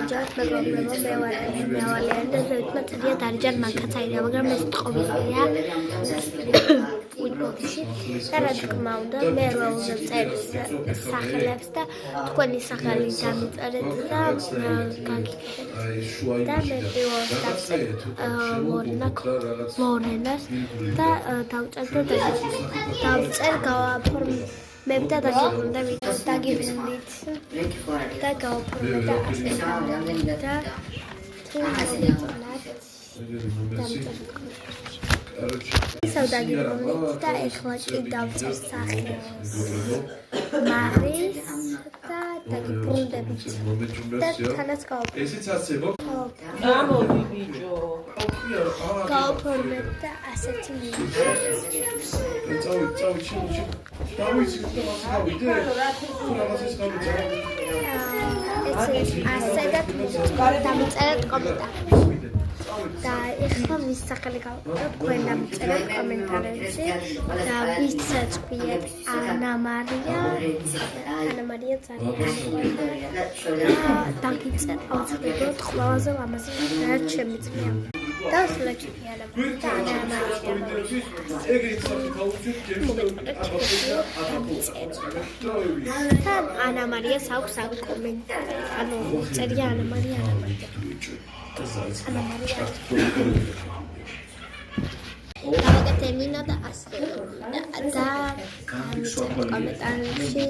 ამჯერად მეგობრებო მე ვარ მევალიანი და ზევით მაწედია დარიჯან მანქაცაირა მაგრამ ეს ტყობილია პუიბოდიში და რა თქმა უნდა მე რა უნდა წერს სახელებს და თქვენი სახელი დამიწერეთ და გაგიგებთ და მე პირველად დავწერ ლორენას და დავწერ გავაფორმებ და დაგიბრუნდებით და გავაფორმებ და ასე და ისევ დაგიბრუნდით და ეხლა კი დავწერ სახელს მარის და დაგიბრუნდებით და თანაც გამოდი ბიჭო გავაფორმებ და ასეთი დამწერეთ კომენტარებში და ეხლა მის სახელი გავაკეთებ თქვენ დამწერეთ კომენტარებში და ვიცით ყვიეთ ანა მარია დაგიწერთ აუცილებლად ყველაზე ლამაზი რაც შემიძლია და სულაჩი ანა მარიას აქვს ამ კომენტარი ანუ წერია ანა მარია termino da asli da komentarებში